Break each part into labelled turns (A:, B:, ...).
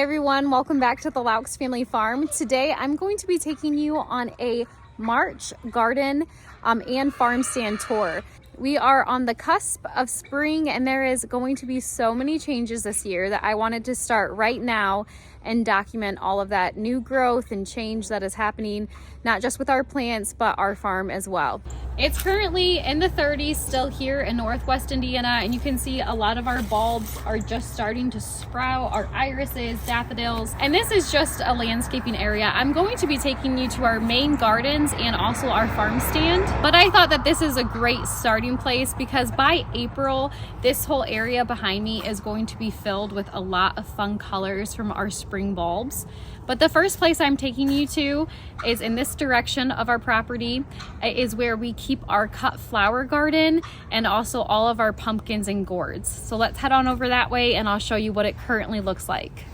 A: everyone, welcome back to the Laux Family Farm. Today I'm going to be taking you on a March garden and farm stand tour. We are on the cusp of spring and there is going to be so many changes this year that I wanted to start right now and document all of that new growth and change that is happening, not just with our plants, but our farm as well. It's currently in the 30s still here in Northwest Indiana, and you can see a lot of our bulbs are just starting to sprout, our irises, daffodils, and this is just a landscaping area. I'm going to be taking you to our main gardens and also our farm stand, but I thought that this is a great starting place because by April, this whole area behind me is going to be filled with a lot of fun colors from our spring bulbs. But the first place I'm taking you to is in this direction of our property. It is where we keep our cut flower garden and also all of our pumpkins and gourds. So let's head on over that way and I'll show you what it currently looks like.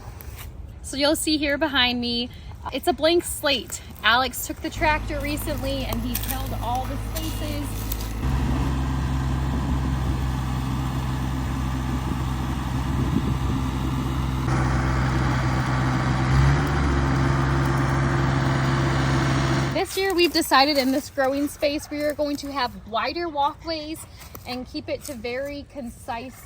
A: So you'll see here behind me, it's a blank slate. Alex took the tractor recently and he tilled all the spaces. This year we've decided in this growing space we are going to have wider walkways and keep it to very concise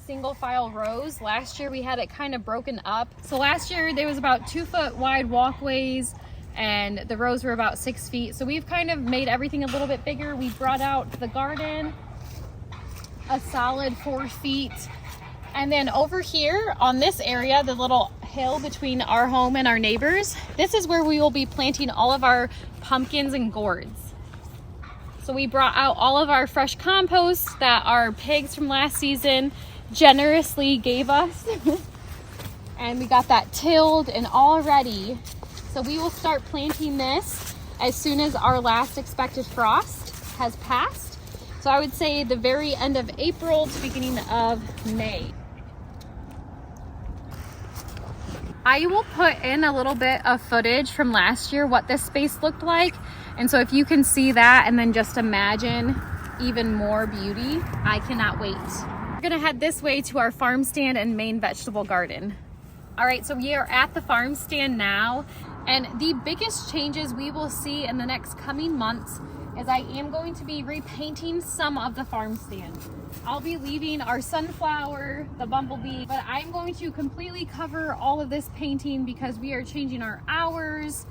A: single file rows. Last year we had it kind of broken up. So last year there was about 2 foot wide walkways and the rows were about 6 feet. So we've kind of made everything a little bit bigger. We brought out the garden a solid 4 feet. And then over here on this area, the little hill between our home and our neighbors, this is where we will be planting all of our pumpkins and gourds. So we brought out all of our fresh compost that our pigs from last season generously gave us. And we got that tilled and all ready. So we will start planting this as soon as our last expected frost has passed. So I would say the very end of April to beginning of May. I will put in a little bit of footage from last year, what this space looked like. And so if you can see that and then just imagine even more beauty, I cannot wait. We're gonna head this way to our farm stand and main vegetable garden. All right, so we are at the farm stand now. And the biggest changes we will see in the next coming months is I am going to be repainting some of the farm stand. I'll be leaving our sunflower, the bumblebee, but I'm going to completely cover all of this painting because we are changing our hours.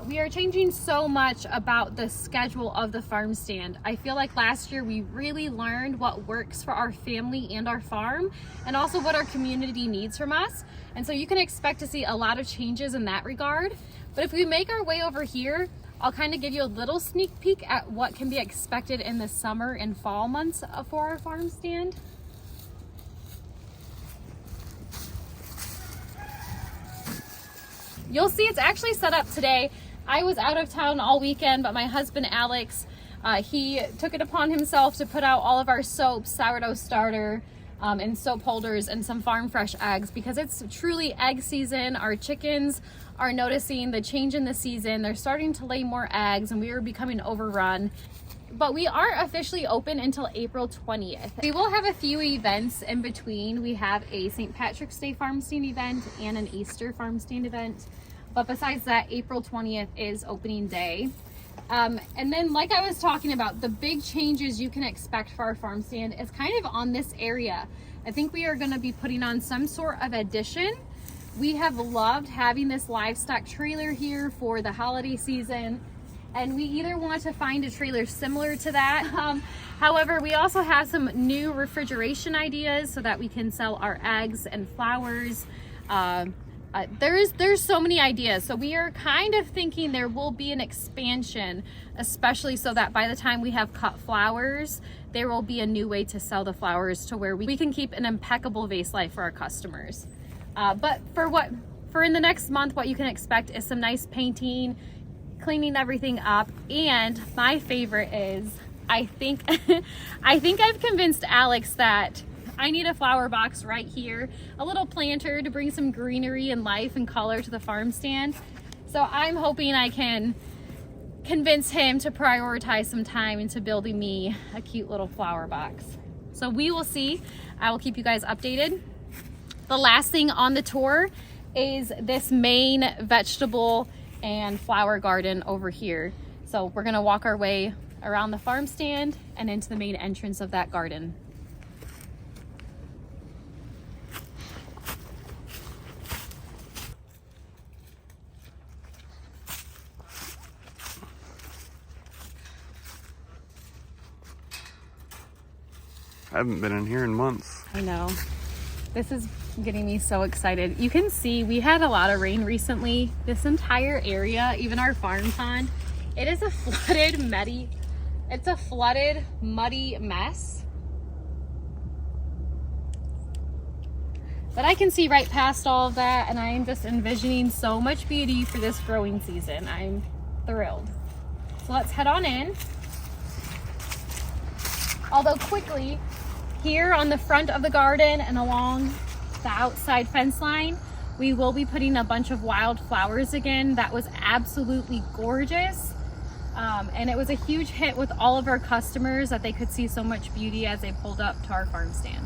A: We are changing so much about the schedule of the farm stand. I feel like last year we really learned what works for our family and our farm and also what our community needs from us. And so you can expect to see a lot of changes in that regard. But if we make our way over here, I'll kind of give you a little sneak peek at what can be expected in the summer and fall months for our farm stand. You'll see it's actually set up today. I was out of town all weekend, but my husband Alex, he took it upon himself to put out all of our soaps, sourdough starter, and soap holders and some farm fresh eggs because it's truly egg season. Our chickens are noticing the change in the season. They're starting to lay more eggs and we are becoming overrun. But we are officially open until April 20th. We will have a few events in between. We have a St. Patrick's Day farm stand event and an Easter farm stand event. But besides that, April 20th is opening day. And then like I was talking about, the big changes you can expect for our farm stand is kind of on this area. I think we are gonna be putting on some sort of addition. We have loved having this livestock trailer here for the holiday season. And we either want to find a trailer similar to that. However, we also have some new refrigeration ideas so that we can sell our eggs and flowers. There's so many ideas. So we are kind of thinking there will be an expansion, especially so that by the time we have cut flowers, there will be a new way to sell the flowers to where we can keep an impeccable vase life for our customers. But for in the next month, what you can expect is some nice painting, cleaning everything up, and my favorite is I think I've convinced Alex that I need a flower box right here, a little planter to bring some greenery and life and color to the farm stand. So I'm hoping I can convince him to prioritize some time into building me a cute little flower box. So we will see. I will keep you guys updated. The last thing on the tour is this main vegetable and flower garden over here. So we're gonna walk our way around the farm stand and into the main entrance of that garden.
B: I haven't been in here in months.
A: I know. This is getting me so excited. You can see we had a lot of rain recently. This entire area, even our farm pond, it is a flooded, muddy mess. But I can see right past all of that, and I am just envisioning so much beauty for this growing season. I'm thrilled. So let's head on in. Although quickly, here on the front of the garden and along the outside fence line, we will be putting a bunch of wildflowers again. That was absolutely gorgeous. And it was a huge hit with all of our customers that they could see so much beauty as they pulled up to our farm stand.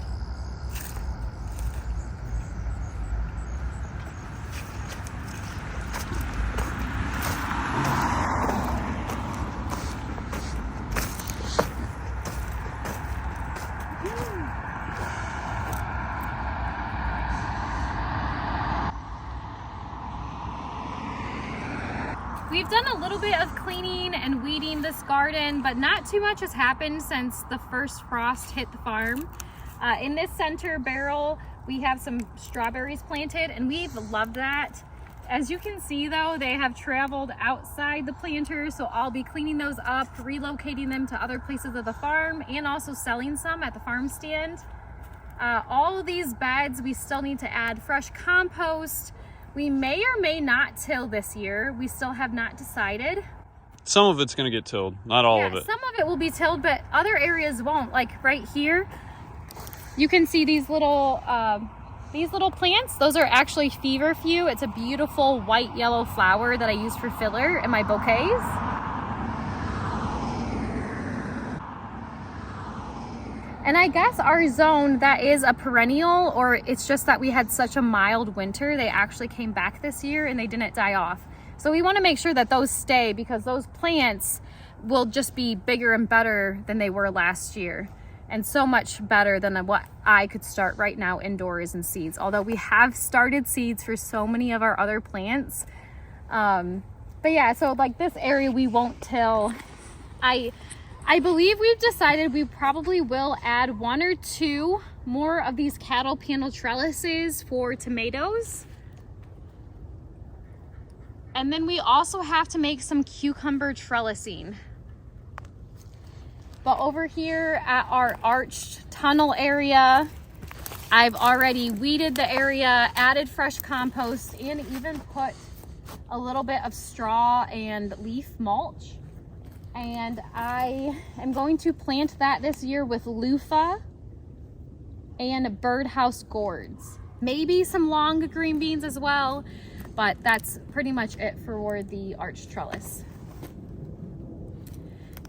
A: We've done a little bit of cleaning and weeding this garden, but not too much has happened since the first frost hit the farm. In this center barrel, we have some strawberries planted, and we've loved that. As you can see though, they have traveled outside the planters, so I'll be cleaning those up, relocating them to other places of the farm, and also selling some at the farm stand. All of these beds, we still need to add fresh compost. We may or may not till this year. We still have not decided.
B: Some of it's gonna get tilled, not all of it.
A: Some of it will be tilled, but other areas won't. Like right here, you can see these little plants. Those are actually feverfew. It's a beautiful white yellow flower that I use for filler in my bouquets. And I guess our zone that is a perennial, or it's just that we had such a mild winter, they actually came back this year and they didn't die off. So we want to make sure that those stay, because those plants will just be bigger and better than they were last year, and so much better than what I could start right now indoors in seeds. Although we have started seeds for so many of our other plants. But yeah, so like this area we won't till. I believe we've decided we probably will add 1 or 2 more of these cattle panel trellises for tomatoes. And then we also have to make some cucumber trellising. But over here at our arched tunnel area, I've already weeded the area, added fresh compost, and even put a little bit of straw and leaf mulch. And I am going to plant that this year with loofah and birdhouse gourds. Maybe some long green beans as well, but that's pretty much it for the arch trellis.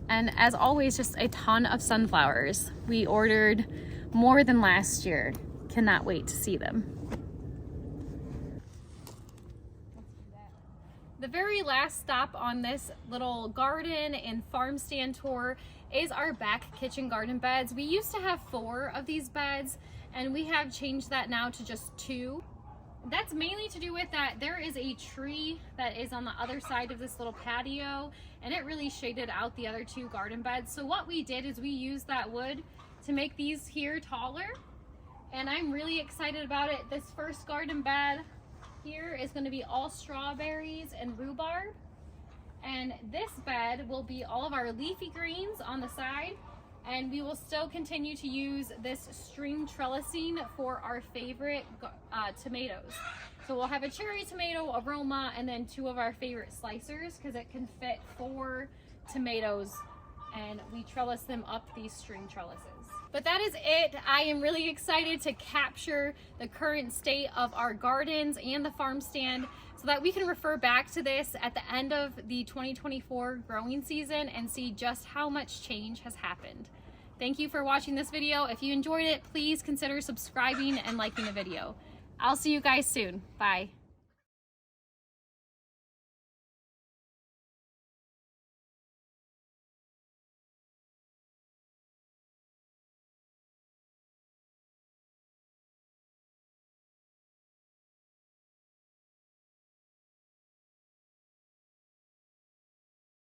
A: And as always, just a ton of sunflowers. We ordered more than last year. Cannot wait to see them. The very last stop on this little garden and farm stand tour is our back kitchen garden beds. We used to have 4 of these beds, and we have changed that now to just 2. That's mainly to do with that there is a tree that is on the other side of this little patio, and it really shaded out the other 2 garden beds. So what we did is we used that wood to make these here taller, and I'm really excited about it. This first garden bed here is going to be all strawberries and rhubarb, and this bed will be all of our leafy greens on the side, and we will still continue to use this string trellising for our favorite tomatoes. So we'll have a cherry tomato, aroma, and then 2 of our favorite slicers, because it can fit 4 tomatoes, and we trellis them up these string trellises. But that is it. I am really excited to capture the current state of our gardens and the farm stand so that we can refer back to this at the end of the 2024 growing season and see just how much change has happened. Thank you for watching this video. If you enjoyed it, please consider subscribing and liking the video. I'll see you guys soon. Bye.